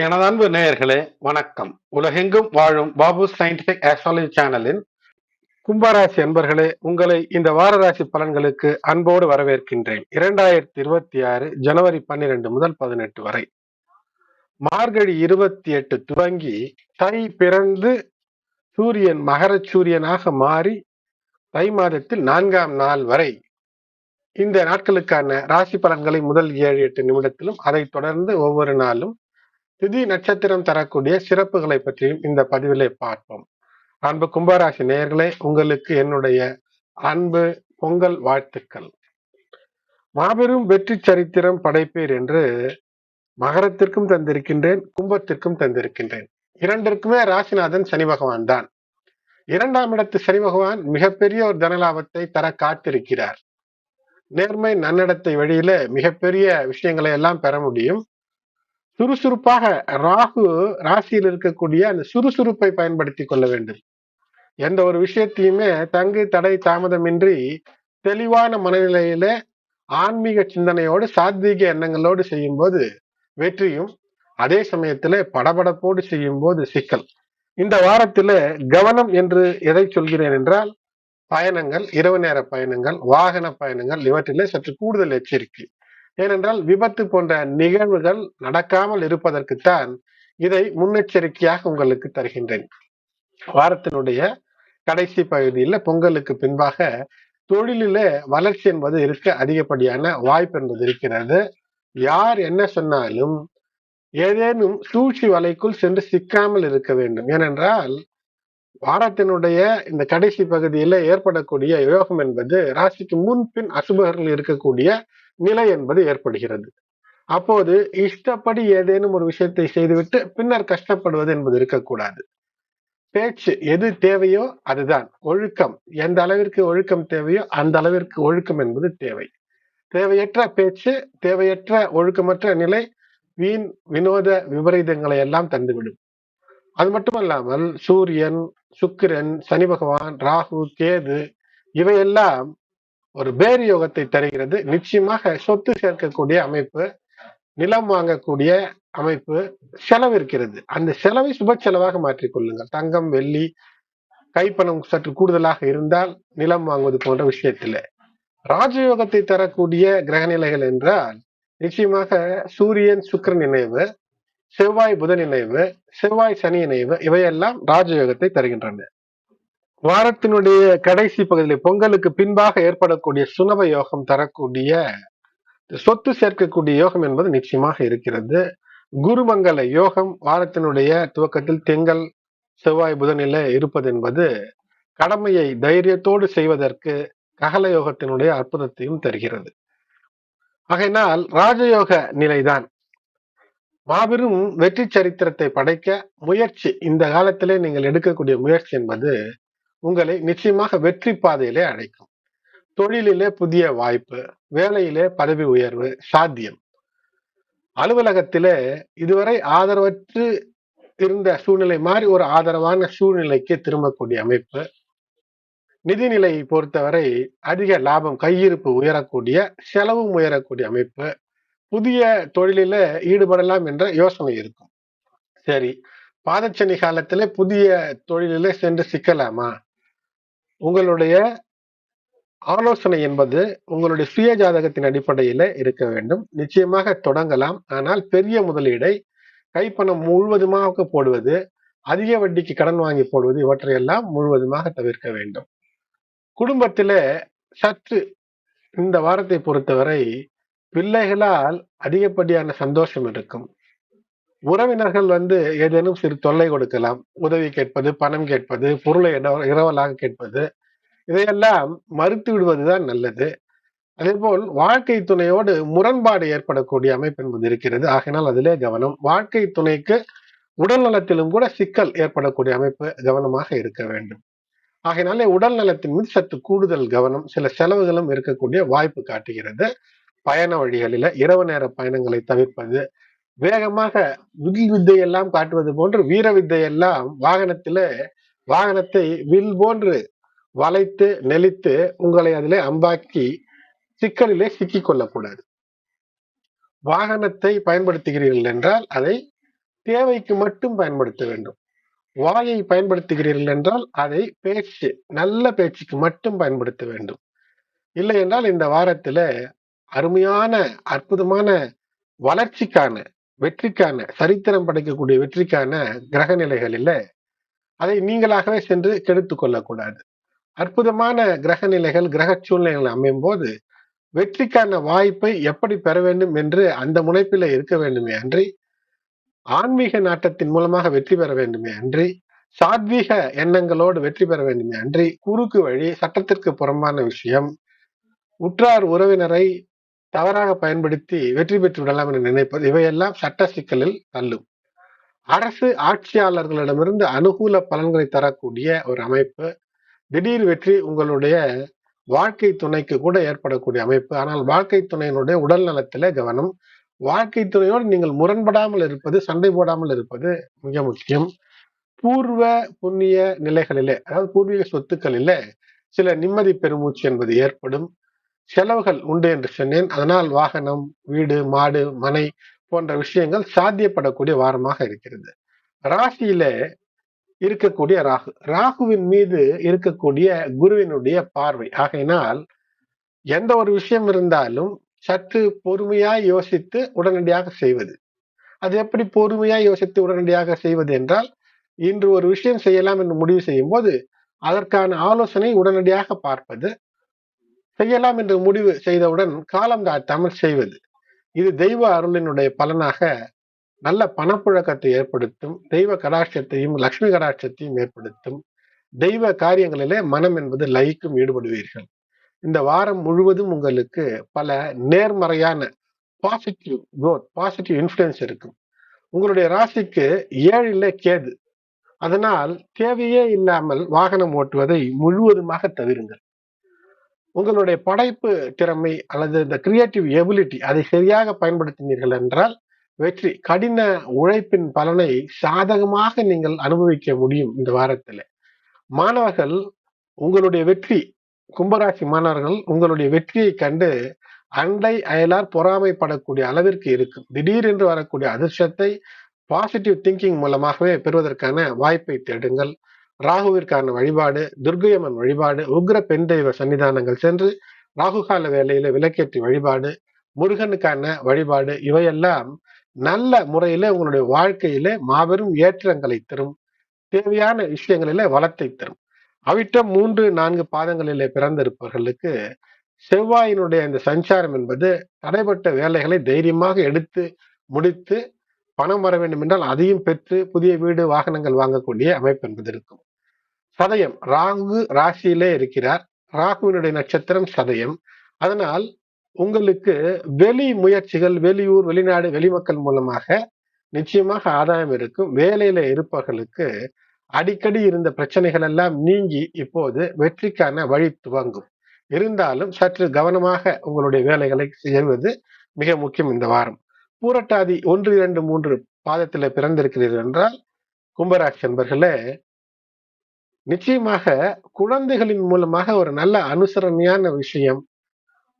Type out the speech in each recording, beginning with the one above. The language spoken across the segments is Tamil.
எனது அன்பு நேயர்களே, வணக்கம். உலகெங்கும் வாழும் பாபு சயின்டிபிக் ஆஸ்ட்ராலஜி சேனலின் கும்பராசி அன்பர்களே, உங்களை இந்த வார ராசி பலன்களுக்கு அன்போடு வரவேற்கின்றேன். 2026 ஜனவரி 12 முதல் 18 வரை, மார்கழி 28 துவங்கி தை பிறந்து சூரியன் மகர சூரியனாக மாறி தை மாதத்தில் 4ஆம் நாள் வரை இந்த நாட்களுக்கான ராசி பலன்களை முதல் 7-8 நிமிடத்திலும், அதைத் தொடர்ந்து ஒவ்வொரு நாளும் திதி நட்சத்திரம் தரக்கூடிய சிறப்புகளை பற்றியும் இந்த பதிவிலே பார்ப்போம். அன்பு கும்பராசி நேயர்களே, உங்களுக்கு என்னுடைய அன்பு பொங்கல் வாழ்த்துக்கள். மாபெரும் வெற்றி சரித்திரம் படைப்பீர் என்று மகரத்திற்கும் தந்திருக்கின்றேன், கும்பத்திற்கும் தந்திருக்கின்றேன். இரண்டிற்குமே ராசிநாதன் சனி பகவான் தான். 2ஆம் இடத்து சனி பகவான் மிகப்பெரிய ஒரு தனலாபத்தை தர காத்திருக்கிறார். நேர்மை நன்னடத்தை வழியில மிகப்பெரிய விஷயங்களை எல்லாம் பெற முடியும். சுறுசுறுப்பாக ராகு ராசியில் இருக்கக்கூடிய அந்த சுறுசுறுப்பை பயன்படுத்தி கொள்ள வேண்டும். எந்த ஒரு விஷயத்தையுமே தங்கு தடை தாமதமின்றி தெளிவான மனநிலையில ஆன்மீக சிந்தனையோடு சாத்வீக எண்ணங்களோடு செய்யும் போது வெற்றியும், அதே சமயத்துல படபடப்போடு செய்யும் போது சிக்கல். இந்த வாரத்துல கவனம் என்று எதை சொல்கிறேன் என்றால், பயணங்கள், இரவு நேர பயணங்கள், வாகன பயணங்கள், இவற்றிலே சற்று கூடுதல் எச்சரிக்கை. ஏனென்றால் விபத்து போன்ற நிகழ்வுகள் நடக்காமல் இருப்பதற்குத்தான் இதை முன்னெச்சரிக்கையாக உங்களுக்கு தருகின்றேன். வாரத்தினுடைய கடைசி பகுதியில் பொங்கலுக்கு பின்பாக தொழிலில வளர்ச்சி என்பது இருக்க அதிகப்படியான வாய்ப்பு என்பது இருக்கிறது. யார் என்ன சொன்னாலும் ஏதேனும் சூழ்ச்சி வலைக்குள் சென்று சிக்காமல் இருக்க வேண்டும். ஏனென்றால் வாரத்தினுடைய இந்த கடைசி பகுதியில ஏற்படக்கூடிய யோகம் என்பது ராசிக்கு முன்பின் அசுபர்கள் இருக்கக்கூடிய நிலை என்பது ஏற்படுகிறது. அப்போது இஷ்டப்படி ஏதேனும் ஒரு விஷயத்தை செய்துவிட்டு பின்னர் கஷ்டப்படுவது என்பது இருக்கக்கூடாது. பேச்சு எது தேவையோ அதுதான். ஒழுக்கம் எந்த அளவிற்கு ஒழுக்கம் தேவையோ அந்த அளவிற்கு ஒழுக்கம் என்பது தேவை. தேவையற்ற பேச்சு, தேவையற்ற ஒழுக்கமற்ற நிலை வீண் வினோத விபரீதங்களை எல்லாம் தந்துவிடும். அது மட்டுமல்லாமல் சூரியன், சுக்கிரன், சனி பகவான், ராகு, கேது இவையெல்லாம் ஒரு பேரி யோகத்தை தருகிறது. நிச்சயமாக சொத்து சேர்க்கக்கூடிய அமைப்பு, நிலம் வாங்கக்கூடிய அமைப்பு, செலவு இருக்கிறது. அந்த செலவை சுப செலவாக மாற்றிக் கொள்ளுங்கள். தங்கம், வெள்ளி, கைப்பணம் சற்று கூடுதலாக இருந்தால் நிலம் வாங்குவது போன்ற விஷயத்தில. ராஜயோகத்தை தரக்கூடிய கிரக நிலைகள் என்றால் நிச்சயமாக சூரியன் சுக்கிரன் இணைவு, செவ்வாய் புதன் இணைவு, செவ்வாய் சனி இணைவு இவையெல்லாம் ராஜயோகத்தை தருகின்றன. வாரத்தினுடைய கடைசி பகுதியில் பொங்கலுக்கு பின்பாக ஏற்படக்கூடிய சுனவ யோகம் தரக்கூடிய சொத்து சேர்க்கக்கூடிய யோகம் என்பது நிச்சயமாக இருக்கிறது. குருமங்கல யோகம் வாரத்தினுடைய துவக்கத்தில் திங்கள், செவ்வாய் புதனில இருப்பது என்பது கடமையை தைரியத்தோடு செய்வதற்கு ககல யோகத்தினுடைய அற்புதத்தையும் தருகிறது. ஆகையினால் ராஜயோக நிலைதான். மாபெரும் வெற்றி சரித்திரத்தை படைக்க முயற்சி, இந்த காலத்திலே நீங்கள் எடுக்கக்கூடிய முயற்சி என்பது உங்களை நிச்சயமாக வெற்றி பாதையிலே அழைக்கும். தொழிலிலே புதிய வாய்ப்பு, வேலையிலே பதவி உயர்வு சாத்தியம். அலுவலகத்திலே இதுவரை ஆதரவற்று இருந்த சூழ்நிலை மாறி ஒரு ஆதரவான சூழ்நிலைக்கு திரும்பக்கூடிய அமைப்பு. நிதிநிலையை பொறுத்தவரை அதிக லாபம், கையிருப்பு உயரக்கூடிய, செலவும் உயரக்கூடிய அமைப்பு. புதிய தொழிலில ஈடுபடலாம் என்ற யோசனை இருக்கும். சரி, பாதச்சனி காலத்திலே புதிய தொழிலிலே சென்று சிக்கலாமா? உங்களுடைய ஆலோசனை என்பது உங்களுடைய சுய ஜாதகத்தின் அடிப்படையில இருக்க வேண்டும். நிச்சயமாக தொடங்கலாம். ஆனால் பெரிய முதலீடை கைப்பணம் முழுவதுமாக போடுவது, அதிக வட்டிக்கு கடன் வாங்கி போடுவது இவற்றையெல்லாம் முழுவதுமாக தவிர்க்க வேண்டும். குடும்பத்தில சற்று இந்த வாரத்தை பொறுத்தவரை பிள்ளைகளால் அதிகப்படியான சந்தோஷம் இருக்கும். உறவினர்கள் ஏதேனும் சிறு தொல்லை கொடுக்கலாம். உதவி கேட்பது, பணம் கேட்பது, பொருளை இரவலாக கேட்பது இதையெல்லாம் மறுத்து விடுவதுதான் நல்லது. அதேபோல் வாழ்க்கை துணையோடு முரண்பாடு ஏற்படக்கூடிய அமைப்பு என்பது இருக்கிறது. ஆகினால் அதிலே கவனம். வாழ்க்கை துணைக்கு உடல் நலத்திலும் கூட சிக்கல் ஏற்படக்கூடிய அமைப்பு, கவனமாக இருக்க வேண்டும். ஆகையினாலே உடல் நலத்தின் மீது சற்று கூடுதல் கவனம், சில செலவுகளும் இருக்கக்கூடிய வாய்ப்பு காட்டுகிறது. பயண வழிகளில இரவு நேர பயணங்களை தவிர்ப்பது, வேகமாக வில் வித்தையெல்லாம் காட்டுவது போன்று வீர வித்தையெல்லாம் வாகனத்தை வில் போன்று வளைத்து நெளித்து உங்களை அதிலே அம்பாக்கி சிக்கலிலே சிக்கிக் கொள்ளக்கூடாது. வாகனத்தை பயன்படுத்துகிறீர்கள் என்றால் அதை தேவைக்கு மட்டும் பயன்படுத்த வேண்டும். வாயை பயன்படுத்துகிறீர்கள் என்றால் அதை பேச்சு, நல்ல பேச்சுக்கு மட்டும் பயன்படுத்த வேண்டும். இல்லை என்றால் இந்த வாரத்துல அருமையான, அற்புதமான வளர்ச்சிக்கான, வெற்றிக்கான, சரித்திரம் படைக்கக்கூடிய வெற்றிக்கான கிரக நிலைகளில அதை நீங்களாகவே சென்று கெடுத்துக் கொள்ளக்கூடாது. அற்புதமான கிரக நிலைகள், கிரக சூழ்நிலைகள் அமையும் போது வெற்றிக்கான வாய்ப்பை எப்படி பெற வேண்டும் என்று அந்த முனைப்பில் இருக்க வேண்டுமே அன்றி, ஆன்மீக நாட்டத்தின் மூலமாக வெற்றி பெற வேண்டுமே அன்றி, சாத்வீக எண்ணங்களோடு வெற்றி பெற வேண்டுமே அன்றி, குறுக்கு வழி, சட்டத்திற்கு புறம்பான விஷயம், உற்றார் உறவினரை தவறாக பயன்படுத்தி வெற்றி பெற்று விடலாம் என நினைப்பது, இவையெல்லாம் சட்ட சிக்கலில் தள்ளும். அரசு ஆட்சியாளர்களிடமிருந்து அனுகூல பலன்களை தரக்கூடிய ஒரு அமைப்பு, திடீர் வெற்றி உங்களுடைய வாழ்க்கை துணைக்கு கூட ஏற்படக்கூடிய அமைப்பு. ஆனால் வாழ்க்கை துணையினுடைய உடல் நலத்தில கவனம். வாழ்க்கை துணையோடு நீங்கள் முரண்படாமல் இருப்பது, சண்டை போடாமல் இருப்பது மிக முக்கியம். பூர்வ புண்ணிய நிலைகளிலே, அதாவது பூர்வீக சொத்துக்களிலே சில நிம்மதி பெருமூச்சு என்பது ஏற்படும். செலவுகள் உண்டு என்று சொன்னேன். அதனால் வாகனம், வீடு, மாடு, மனை போன்ற விஷயங்கள் சாத்தியப்படக்கூடிய வாரமாக இருக்கிறது. ராசியிலே இருக்கக்கூடிய ராகு, ராகுவின் மீது இருக்கக்கூடிய குருவினுடைய பார்வை. ஆகையினால் எந்த ஒரு விஷயம் இருந்தாலும் சற்று பொறுமையாய் யோசித்து உடனடியாக செய்வது. அது எப்படி பொறுமையாய் யோசித்து உடனடியாக செய்வது என்றால், இன்று ஒரு விஷயம் செய்யலாம் என்று முடிவு செய்யும் போது அதற்கான ஆலோசனை உடனடியாக பார்ப்பது, செய்யலாம் என்று முடிவு செய்தவுடன் காலம் தாழ்த்தாமல் செய்வது. இது தெய்வ அருளினுடைய பலனாக நல்ல பணப்புழக்கத்தை ஏற்படுத்தும், தெய்வ கடாட்சத்தையும் லட்சுமி கடாட்சத்தையும் ஏற்படுத்தும். தெய்வ காரியங்களிலே மனம் என்பது லயிக்கும், ஈடுபடுவீர்கள். இந்த வாரம் முழுவதும் உங்களுக்கு பல நேர்மறையான பாசிட்டிவ் குரோத், பாசிட்டிவ் இன்ஃபுளுன்ஸ் இருக்கும். உங்களுடைய ராசிக்கு 7ல கேது. அதனால் தேவையே இல்லாமல் வாகனம் ஓட்டுவதை முழுவதுமாக தவிருங்கள். உங்களுடைய படைப்பு திறமை அல்லது இந்த கிரியேட்டிவ் எபிலிட்டி அதை சரியாக பயன்படுத்தினீர்கள் என்றால் வெற்றி, கடின உழைப்பின் பலனை சாதகமாக நீங்கள் அனுபவிக்க முடியும் இந்த வாரத்தில். மாணவர்கள் உங்களுடைய வெற்றி, கும்பராசி மாணவர்கள் உங்களுடைய வெற்றியை கண்டு அண்டை அயலார் பொறாமைப்படக்கூடிய அளவிற்கு இருக்கும். திடீரென்று வரக்கூடிய அதிர்ஷ்டத்தை பாசிட்டிவ் திங்கிங் மூலமாகவே பெறுவதற்கான வாய்ப்பை தேடுங்கள். ராகுவிற்கான வழிபாடு, துர்க்கையம்மன் வழிபாடு, உக்ர பெண் தெய்வ சன்னிதானங்கள் சென்று ராகுகால வேளையில விளக்கேற்றி வழிபாடு, முருகனுக்கான வழிபாடு, இவையெல்லாம் நல்ல முறையில உங்களுடைய வாழ்க்கையில மாபெரும் ஏற்றங்களை தரும். தேவையான விஷயங்களில வளத்தை தரும். அவிட்டம் 3, 4 பாதங்களிலே பிறந்திருப்பவர்களுக்கு செவ்வாயினுடைய இந்த சஞ்சாரம் என்பது தடைப்பட்ட வேலைகளை தைரியமாக எடுத்து முடித்து பணம் வர வேண்டும் என்றால் அதையும் பெற்று புதிய வீடு, வாகனங்கள் வாங்கக்கூடிய அமைப்பு என்பது இருக்கும். சதயம், ராகு ராசியிலே இருக்கிறார். ராகுவினுடைய நட்சத்திரம் சதயம். அதனால் உங்களுக்கு வெளி முயற்சிகள், வெளியூர், வெளிநாடு, வெளிமக்கள் மூலமாக நிச்சயமாக ஆதாயம் இருக்கும். வேலையில இருப்பவர்களுக்கு அடிக்கடி இருந்த பிரச்சனைகள் எல்லாம் நீங்கி இப்போது வெற்றிக்கான வழி துவங்கும். இருந்தாலும் சற்று கவனமாக உங்களுடைய வேலைகளை செய்வது மிக முக்கியம் இந்த வாரம். பூரட்டாதி 1, 2, 3 பாதத்துல பிறந்திருக்கிறீர்கள் என்றால் கும்பராசி என்பர்களே, நிச்சயமாக குழந்தைகளின் மூலமாக ஒரு நல்ல அனுசரணையான விஷயம்,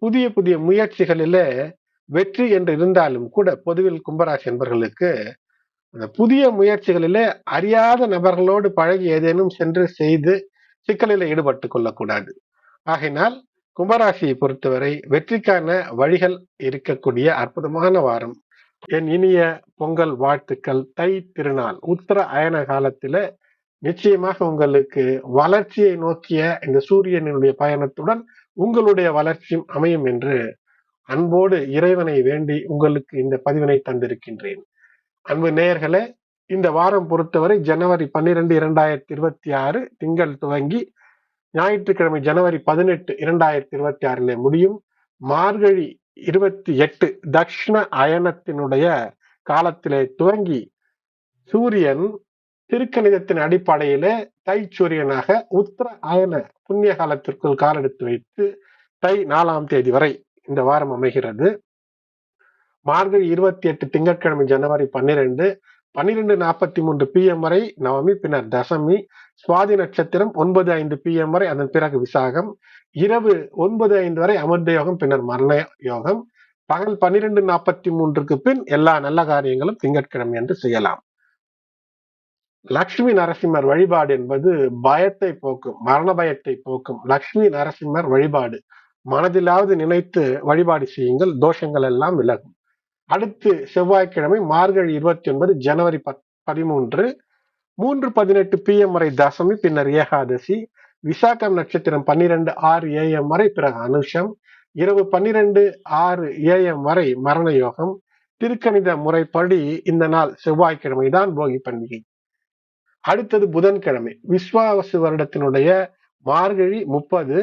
புதிய புதிய முயற்சிகளில வெற்றி என்று இருந்தாலும் கூட பொதுவில் கும்பராசி என்பர்களுக்கு அந்த புதிய முயற்சிகளிலே அறியாத நபர்களோடு பழகி ஏதேனும் சென்று செய்து சிக்கலில் ஈடுபட்டுக் கொள்ளக்கூடாது. ஆகையினால் கும்பராசியை பொறுத்தவரை வெற்றிக்கான வழிகள் இருக்கக்கூடிய அற்புதமான வாரம். என் இனிய பொங்கல் வாழ்த்துக்கள். தை திருநாள் உத்தர அயன காலத்தில நிச்சயமாக உங்களுக்கு வளர்ச்சியை நோக்கிய இந்த சூரியனுடைய பயணத்துடன் உங்களுடைய வளர்ச்சியும் அமையும் என்று அன்போடு இறைவனை வேண்டி உங்களுக்கு இந்த பதிவினை தந்திருக்கின்றேன். அன்பு நேயர்களே, இந்த வாரம் பொறுத்தவரை ஜனவரி 12, 2026 திங்கள் துவங்கி ஞாயிற்றுக்கிழமை ஜனவரி 18, 2026 முடியும். மார்கழி 28 தக்ஷண அயனத்தினுடைய காலத்திலே துவங்கி சூரியன் திருக்கணிதத்தின் அடிப்படையில தை சூரியனாக உத்தர அயன புண்ணிய காலத்திற்குள் காலெடுத்து வைத்து தை 4ஆம் தேதி வரை இந்த வாரம் அமைகிறது. மார்கழி 28 திங்கட்கிழமை ஜனவரி 12, 12:43 PM வரை நவமி, பின்னர் தசமி, சுவாதி நட்சத்திரம் 9:05 PM வரை, அதன் பிறகு விசாகம், இரவு 9:05 வரை அமிர்த யோகம், பின்னர் மரண யோகம், பகல் 12:43 பின் எல்லா நல்ல காரியங்களும் திங்கட்கிழமை என்று செய்யலாம். லட்சுமி நரசிம்மர் வழிபாடு என்பது பயத்தை போக்கும், மரண பயத்தை போக்கும். லட்சுமி நரசிம்மர் வழிபாடு மனதிலாவது நினைத்து வழிபாடு செய்யுங்கள், தோஷங்கள் எல்லாம் விலகும். அடுத்து செவ்வாய்க்கிழமை மார்கழி 29 ஜனவரி 13 3:18 PM வரை தசமி, பின்னர் ஏகாதசி. விசாகம் நட்சத்திரம் 12:06 AM வரை, பிறகு அனுஷம். இரவு 12:06 AM வரை மரண யோகம். திருக்கணித முறைப்படி இந்த நாள் செவ்வாய்க்கிழமை தான் போகி பண்டிகை. அடுத்தது புதன்கிழமை, விஸ்வாவசு வருடத்தினுடைய மார்கழி 30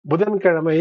புதன்கிழமை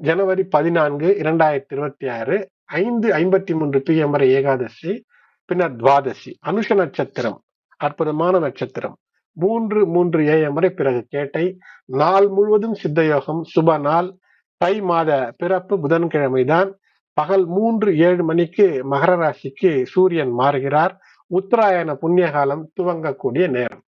ஜனவரி 14 2026 5:53 PM வரை ஏகாதசி, பின்னர் துவாதசி. அனுஷ நட்சத்திரம் அற்புதமான நட்சத்திரம் 3:03 AM வரை, பிறகு கேட்டை. நாள் முழுவதும் சித்த யோகம், சுப நாள். தை மாத பிறப்பு புதன்கிழமை தான். பகல் 3:07 மணிக்கு மகர ராசிக்கு சூரியன் மாறுகிறார். உத்தராயண புண்ணிய காலம் துவங்கக்கூடிய நேரம்.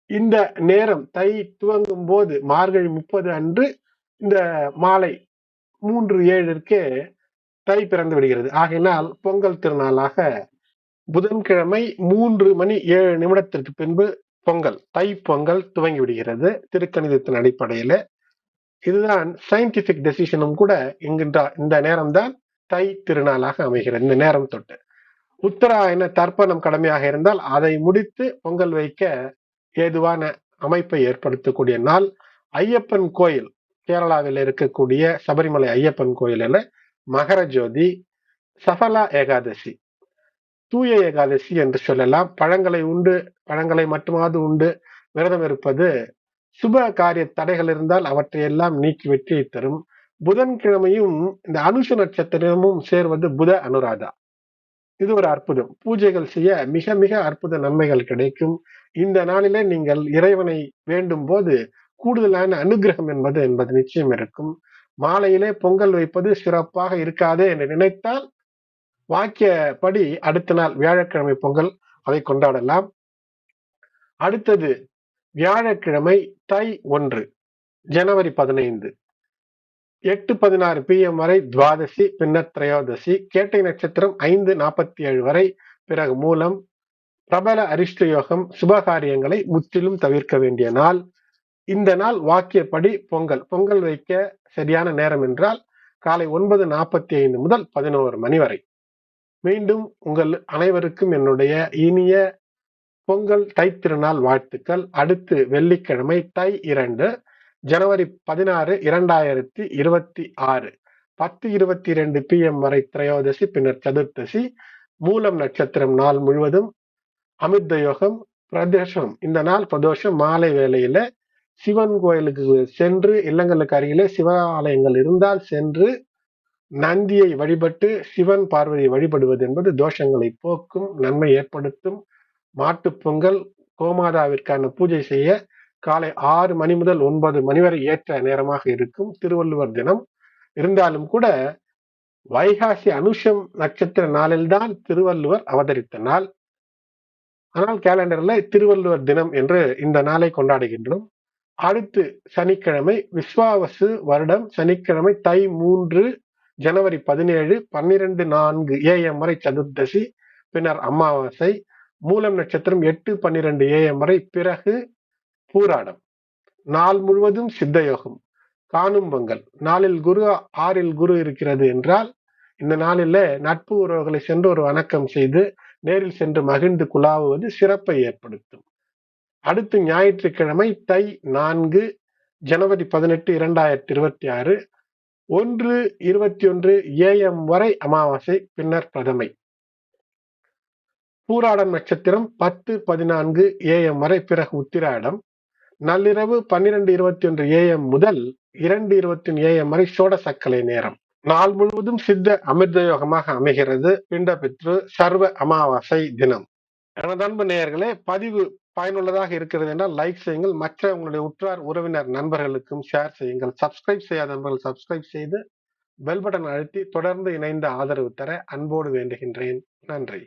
இந்த நேரம் தை துவங்கும் போது மார்கழி 30 அன்று இந்த மாலை 3:07 தை பிறந்து விடுகிறது. ஆகையினால் பொங்கல் திருநாளாக புதன்கிழமை 3:07 பின்பு பொங்கல், தை பொங்கல் துவங்கி விடுகிறது திருக்கணிதத்தின் அடிப்படையில. இதுதான் சயின்டிபிக் டெசிஷனும் கூட என்கின்ற இந்த நேரம் தான் தை திருநாளாக அமைகிறது. இந்த நேரம் தொட்டு உத்தராயண தர்ப்பணம் கடமையாக இருந்தால் அதை முடித்து பொங்கல் வைக்க ஏதுவான அமைப்பை ஏற்படுத்தக்கூடிய நாள். ஐயப்பன் கோயில், கேரளாவில் இருக்கக்கூடிய சபரிமலை ஐயப்பன் கோயிலில் மகர ஜோதி, சஃபலா ஏகாதசி, தூய ஏகாதசி என்று சொல்லலாம். பழங்களை உண்டு, பழங்களை மட்டுமாவது உண்டு விரதம் இருப்பது சுப காரிய தடைகள் இருந்தால் அவற்றை எல்லாம் நீக்கி வெற்றியை தரும். புதன்கிழமையும் இந்த அனுஷ நட்சத்திரமும் சேர்வது புத அனுராதா. இது ஒரு அற்புதம். பூஜைகள் செய்ய மிக மிக அற்புத நன்மைகள் கிடைக்கும். இந்த நாளிலே நீங்கள் இறைவனை வேண்டும் போது கூடுதலான அனுகிரகம் என்பது நிச்சயம் இருக்கும். மாலையிலே பொங்கல் வைப்பது சிறப்பாக இருக்காதே என்று நினைத்தால் வாக்கியப்படி அடுத்த நாள் வியாழக்கிழமை பொங்கல், அதை கொண்டாடலாம். அடுத்தது வியாழக்கிழமை தை 1 ஜனவரி 15 8:16 PM வரை துவாதசி, பின்னர் திரையோதசி. கேட்டை நட்சத்திரம் 5:47 வரை, பிறகு மூலம். பிரபல அரிஷ்ட யோகம், சுபகாரியங்களை முற்றிலும் தவிர்க்க வேண்டிய நாள். இந்த நாள் வாக்கியப்படி பொங்கல் வைக்க சரியான நேரம் என்றால் காலை 9:45 முதல் 11 மணி வரை. மீண்டும் உங்கள் அனைவருக்கும் என்னுடைய இனிய பொங்கல் தை திருநாள் வாழ்த்துக்கள். அடுத்து வெள்ளிக்கிழமை தை 2 ஜனவரி 16 2026 10:22 PM வரை திரையோதசி, பின்னர் சதுர்த்தசி. மூலம் நட்சத்திரம் நாள் முழுவதும். அமிர்த யோகம், பிரதோஷம். இந்த நாள் பிரதோஷம் மாலை வேளையில சிவன் கோயிலுக்கு சென்று, இல்லங்களுக்கு அருகிலே சிவாலயங்கள் இருந்தால் சென்று நந்தியை வழிபட்டு சிவன் பார்வதியை வழிபடுவது என்பது தோஷங்களை போக்கும், நன்மை ஏற்படுத்தும். மாட்டுப் பொங்கல் கோமாதாவிற்கான பூஜை செய்ய காலை 6 மணி முதல் 9 மணி வரை ஏற்ற நேரமாக இருக்கும். திருவள்ளுவர் தினம் இருந்தாலும் கூட வைகாசி அனுஷம் நட்சத்திர நாளில்தான் திருவள்ளுவர் அவதரித்த நாள். ஆனால் கேலண்டர்ல திருவள்ளுவர் தினம் என்று இந்த நாளை கொண்டாடுகின்றோம். அடுத்து சனிக்கிழமை விஸ்வாவசு வருடம் சனிக்கிழமை தை 3 ஜனவரி 17 12:04 AM வரை சதுர்தசி, பின்னர் அமாவாசை. மூலம் நட்சத்திரம் 8:12 AM வரை, பிறகு பூராடம். நாள் முழுவதும் சித்த யோகம், காணும் பொங்கல். நாளில் குரு 6 குரு இருக்கிறது என்றால் இந்த நாளில நட்பு உறவுகளை சென்று ஒரு வணக்கம் செய்து நேரில் சென்று மகிழ்ந்து குழாவுவது சிறப்பை ஏற்படுத்தும். அடுத்து ஞாயிற்றுக்கிழமை தை 4 ஜனவரி 18 2026 1:21 AM வரை அமாவாசை, பின்னர் பிரதமை. பூராடம் நட்சத்திரம் 10:14 AM வரை, பிறகு உத்திராடம். நள்ளிரவு 12:21 AM முதல் 2:21 AM வரை சோடசக்கலை நேரம். நாள் முழுவதும் சித்த அமிர்த யோகமாக அமைகிறது. பிண்டபித்ரு சர்வ அமாவாசை தினம். எனது அன்பு நேயர்களே, பதிவு பயனுள்ளதாக இருக்கிறது என்றால் லைக் செய்யுங்கள். மற்ற உங்களுடைய உற்றார் உறவினர் நண்பர்களுக்கும் ஷேர் செய்யுங்கள். சப்ஸ்கிரைப் செய்யாத நண்பர்கள் சப்ஸ்கிரைப் செய்து பெல் பட்டன் அழுத்தி தொடர்ந்து இணைந்த ஆதரவு தர அன்போடு வேண்டுகின்றேன். நன்றி.